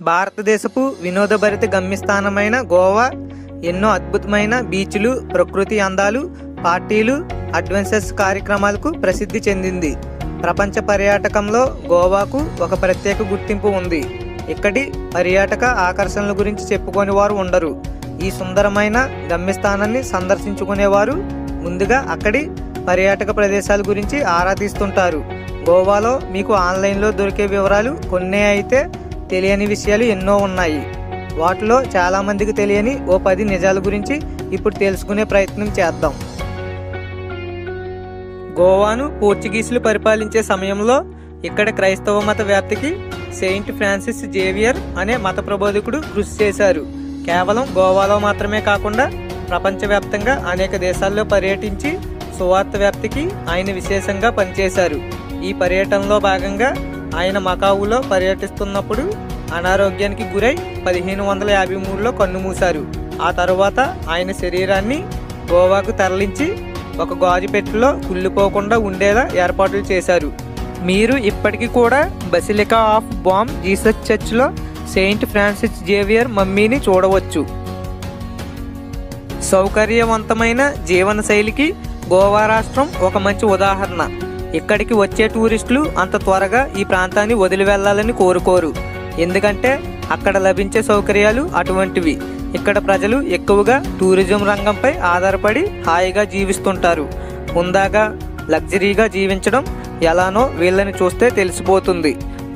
భారతదేశపు వినోదభరిత గమ్యస్థానమైన గోవా ఎన్నో అద్భుతమైన బీచ్లు, ప్రకృతి అందాలు, పార్టీలు, అడ్వెంచర్స్ కార్యక్రమాలకు ప్రసిద్ధి చెందింది. ప్రపంచ పర్యాటకంలో గోవాకు ఒక ప్రత్యేక గుర్తింపు ఉంది. ఇక్కడి పర్యాటక ఆకర్షణల గురించి చెప్పుకొని వారు ఉండరు. ఈ సుందరమైన గమ్యస్థానాన్ని సందర్శించుకునేవారు ముందుగా అక్కడి పర్యాటక ప్రదేశాల గురించి ఆరా తీస్తుంటారు. గోవాలో మీకు ఆన్లైన్లో దొరికే వివరాలు కొన్నే అయితే తెలియని విషయాలు ఎన్నో ఉన్నాయి. వాటిలో చాలామందికి తెలియని ఓ 10 నిజాల గురించి ఇప్పుడు తెలుసుకునే ప్రయత్నం చేద్దాం. గోవాను పోర్చుగీసులు పరిపాలించే సమయంలో ఇక్కడ క్రైస్తవ మత వ్యాప్తికి సెయింట్ ఫ్రాన్సిస్ జేవియర్ అనే మత ప్రబోధకుడు కృషి చేశారు. కేవలం గోవాలో మాత్రమే కాకుండా ప్రపంచవ్యాప్తంగా అనేక దేశాల్లో పర్యటించి సువార్త వ్యాప్తికి ఆయన విశేషంగా పనిచేశారు. ఈ పర్యటనలో భాగంగా ఆయన మకావులో పర్యటిస్తున్నప్పుడు అనారోగ్యానికి గురై 1553లో కన్నుమూశారు. ఆ తరువాత ఆయన శరీరాన్ని గోవాకు తరలించి ఒక గాజు పెట్టెలో కుళ్ళిపోకుండా ఉండేలా ఏర్పాట్లు చేశారు. మీరు ఇప్పటికీ కూడా బసిలికా ఆఫ్ బామ్ జీసస్ చర్చ్లో సెయింట్ ఫ్రాన్సిస్ జేవియర్ మమ్మీని చూడవచ్చు. సౌకర్యవంతమైన జీవన శైలికి గోవా రాష్ట్రం ఒక మంచి ఉదాహరణ. ఇక్కడికి వచ్చే టూరిస్టులు అంత త్వరగా ఈ ప్రాంతాన్ని వదిలి వెళ్ళాలని కోరుకోరు. ఎందుకంటే అక్కడ లభించే సౌకర్యాలు అటువంటివి. ఇక్కడ ప్రజలు ఎక్కువగా టూరిజం రంగంపై ఆధారపడి హాయిగా జీవిస్తుంటారు. హుందాగా, లగ్జరీగా జీవించడం ఎలానో వీళ్ళని చూస్తే తెలిసిపోతుంది.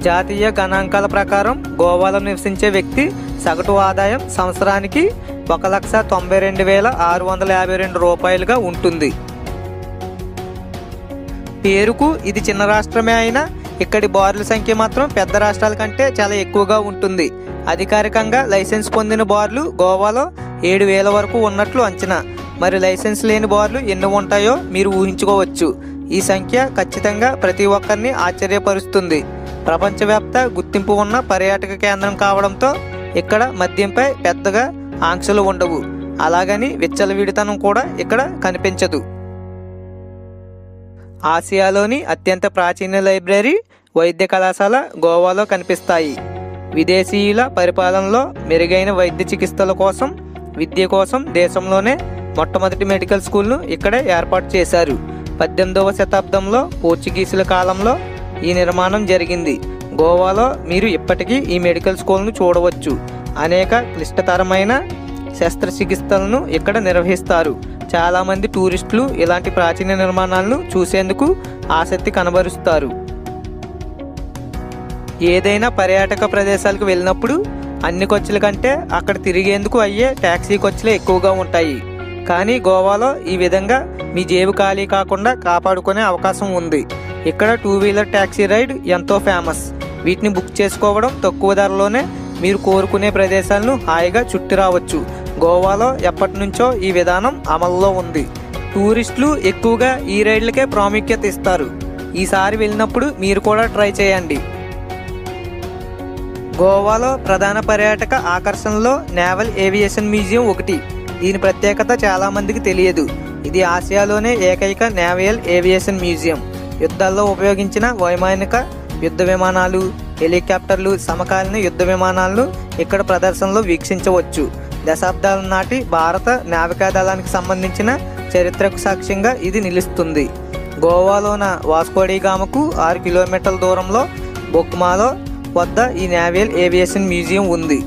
జాతీయ గణాంకాల ప్రకారం గోవాలో నివసించే వ్యక్తి సగటు ఆదాయం సంవత్సరానికి 1,92,652 రూపాయలుగా ఉంటుంది. పేరుకు ఇది చిన్న రాష్ట్రమే అయినా ఇక్కడి బార్ల సంఖ్య మాత్రం పెద్ద రాష్ట్రాల కంటే చాలా ఎక్కువగా ఉంటుంది. అధికారికంగా లైసెన్స్ పొందిన బార్లు గోవాలో 7,000 వరకు ఉన్నట్లు అంచనా. మరి లైసెన్స్ లేని బార్లు ఎన్ని ఉంటాయో మీరు ఊహించుకోవచ్చు. ఈ సంఖ్య ఖచ్చితంగా ప్రతి ఒక్కరిని ఆశ్చర్యపరుస్తుంది. ప్రపంచవ్యాప్త గుర్తింపు ఉన్న పర్యాటక కేంద్రం కావడంతో ఇక్కడ మద్యంపై పెద్దగా ఆంక్షలు ఉండవు. అలాగని విచ్చలవిడితనం కూడా ఇక్కడ కనిపించదు. ఆసియాలోని అత్యంత ప్రాచీన లైబ్రరీ, వైద్య కళాశాల గోవాలో కనిపిస్తాయి. విదేశీయుల పరిపాలనలో మెరుగైన వైద్య చికిత్సల కోసం, విద్య కోసం దేశంలోనే మొట్టమొదటి మెడికల్ స్కూల్ను ఇక్కడే ఏర్పాటు చేశారు. 18వ శతాబ్దంలో పోర్చుగీసుల కాలంలో ఈ నిర్మాణం జరిగింది. గోవాలో మీరు ఇప్పటికీ ఈ మెడికల్ స్కూల్ను చూడవచ్చు. అనేక క్లిష్టతరమైన శస్త్రచికిత్సలను ఇక్కడ నిర్వహిస్తారు. చాలామంది టూరిస్టులు ఇలాంటి ప్రాచీన నిర్మాణాలను చూసేందుకు ఆసక్తి కనబరుస్తారు. ఏదైనా పర్యాటక ప్రదేశాలకు వెళ్ళినప్పుడు అన్ని ఖర్చుల కంటే అక్కడ తిరిగేందుకు అయ్యే ట్యాక్సీ ఖర్చులే ఎక్కువగా ఉంటాయి. కానీ గోవాలో ఈ విధంగా మీ జేబు ఖాళీ కాకుండా కాపాడుకునే అవకాశం ఉంది. ఇక్కడ 2 వీలర్ ట్యాక్సీ రైడ్ ఎంతో ఫేమస్. వీటిని బుక్ చేసుకోవడం తక్కువ ధరలోనే మీరు కోరుకునే ప్రదేశాలను హాయిగా చుట్టి రావచ్చు. గోవాలో ఎప్పటి నుంచో ఈ విధానం అమల్లో ఉంది. టూరిస్టులు ఎక్కువగా ఈ రైడ్లకే ప్రాముఖ్యత ఇస్తారు. ఈసారి వెళ్ళినప్పుడు మీరు కూడా ట్రై చేయండి. గోవాలో ప్రధాన పర్యాటక ఆకర్షణలో నేవల్ ఏవియేషన్ మ్యూజియం ఒకటి. దీని ప్రత్యేకత చాలామందికి తెలియదు. ఇది ఆసియాలోనే ఏకైక నేవల్ ఏవియేషన్ మ్యూజియం. యుద్ధాల్లో ఉపయోగించిన వైమానిక యుద్ధ విమానాలు, హెలికాప్టర్లు, సమకాలీన యుద్ధ విమానాలను ఇక్కడ ప్రదర్శనలో వీక్షించవచ్చు. దశాబ్దాల నాటి భారత నావికా దళానికి సంబంధించిన చరిత్రకు సాక్ష్యంగా ఇది నిలుస్తుంది. గోవాలోన వాస్కోడిగామకు 6 కిలోమీటర్ల దూరంలో బొక్మాలో వద్ద ఈ నేవల్ ఏవియేషన్ మ్యూజియం ఉంది.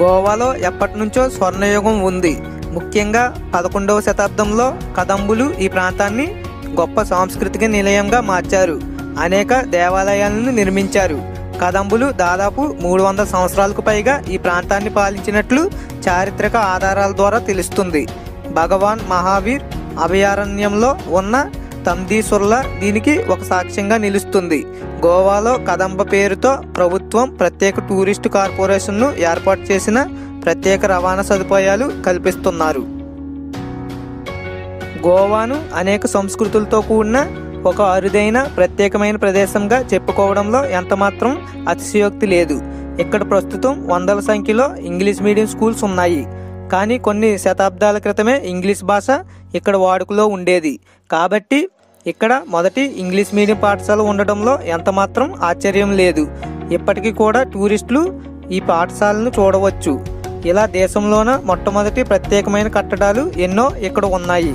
గోవాలో ఎప్పటి నుంచో స్వర్ణయుగం ఉంది. ముఖ్యంగా 11వ శతాబ్దంలో కదంబులు ఈ ప్రాంతాన్ని గొప్ప సాంస్కృతిక నిలయంగా మార్చారు. అనేక దేవాలయాలను నిర్మించారు. కదంబులు దాదాపు 300 సంవత్సరాలకు పైగా ఈ ప్రాంతాన్ని పాలించినట్లు చారిత్రక ఆధారాల ద్వారా తెలుస్తుంది. భగవాన్ మహావీర్ అభయారణ్యంలో ఉన్న తందీసుర్ల దీనికి ఒక సాక్ష్యంగా నిలుస్తుంది. గోవాలో కదంబ పేరుతో ప్రభుత్వం ప్రత్యేక టూరిస్టు కార్పొరేషన్ను ఏర్పాటు చేసిన ప్రత్యేక రవాణా సదుపాయాలు కల్పిస్తున్నారు. గోవాను అనేక సంస్కృతులతో కూడిన ఒక అరుదైన ప్రత్యేకమైన ప్రదేశంగా చెప్పుకోవడంలో ఎంతమాత్రం అతిశయోక్తి లేదు. ఇక్కడ ప్రస్తుతం వందల సంఖ్యలో ఇంగ్లీష్ మీడియం స్కూల్స్ ఉన్నాయి. కానీ కొన్ని శతాబ్దాల క్రితమే ఇంగ్లీష్ భాష ఇక్కడ వాడుకలో ఉండేది. కాబట్టి ఇక్కడ మొదటి ఇంగ్లీష్ మీడియం పాఠశాల ఉండటంలో ఎంతమాత్రం ఆశ్చర్యం లేదు. ఇప్పటికీ కూడా టూరిస్టులు ఈ పాఠశాలను చూడవచ్చు. ఇలా దేశంలోన మొట్టమొదటి ప్రత్యేకమైన కట్టడాలు ఎన్నో ఇక్కడ ఉన్నాయి.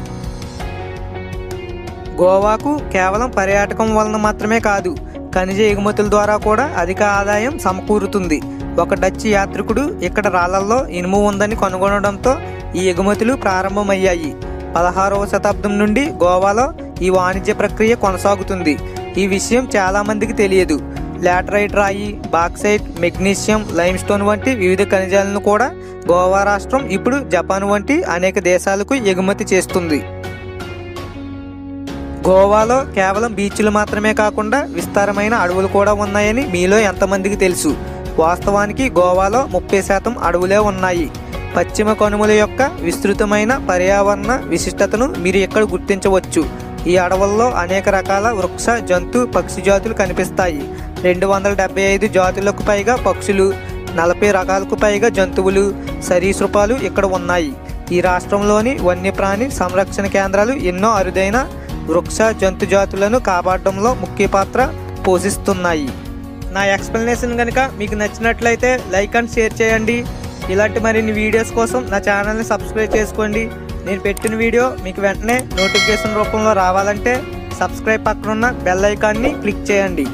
గోవాకు కేవలం పర్యాటకం వలన మాత్రమే కాదు, ఖనిజ ఎగుమతుల ద్వారా కూడా అధిక ఆదాయం సమకూరుతుంది. ఒక డచ్ యాత్రికుడు ఇక్కడ రాళ్లలో ఇనుము ఉందని కనుగొనడంతో ఈ ఎగుమతులు ప్రారంభమయ్యాయి. 16వ శతాబ్దం నుండి గోవాలో ఈ వాణిజ్య ప్రక్రియ కొనసాగుతుంది. ఈ విషయం చాలా మందికి తెలియదు. లాటరైట్ రాయి, బాక్సైట్, మెగ్నీషియం, లైమ్స్టోన్ వంటి వివిధ ఖనిజాలను కూడా గోవా రాష్ట్రం ఇప్పుడు జపాన్ వంటి అనేక దేశాలకు ఎగుమతి చేస్తుంది. గోవాలో కేవలం బీచ్లు మాత్రమే కాకుండా విస్తారమైన అడవులు కూడా ఉన్నాయని మీలో ఎంతమందికి తెలుసు? వాస్తవానికి గోవాలో 30% అడవులే ఉన్నాయి. పశ్చిమ కనుమల యొక్క విస్తృతమైన పర్యావరణ విశిష్టతను మీరు ఇక్కడ గుర్తించవచ్చు. ఈ అడవుల్లో అనేక రకాల వృక్ష, జంతు, పక్షి జాతులు కనిపిస్తాయి. 275 జాతులకు పైగా పక్షులు, 40 రకాలకు పైగా జంతువులు, సరీసృపాలు ఇక్కడ ఉన్నాయి. ఈ రాష్ట్రంలోని వన్యప్రాణి సంరక్షణ కేంద్రాలు ఎన్నో అరుదైన వృక్ష, జంతు జాతులను కాపాడడంలో ముఖ్య పాత్ర పోషిస్తున్నాయి. నా ఎక్స్ప్లెనేషన్ కనుక మీకు నచ్చినట్లయితే లైక్ అండ్ షేర్ చేయండి. ఇలాంటి మరిన్ని వీడియోస్ కోసం నా ఛానల్ని సబ్స్క్రైబ్ చేసుకోండి. నేను పెట్టిన వీడియో మీకు వెంటనే నోటిఫికేషన్ రూపంలో రావాలంటే సబ్స్క్రైబ్ పక్కనున్న బెల్ ఐకాన్ని క్లిక్ చేయండి.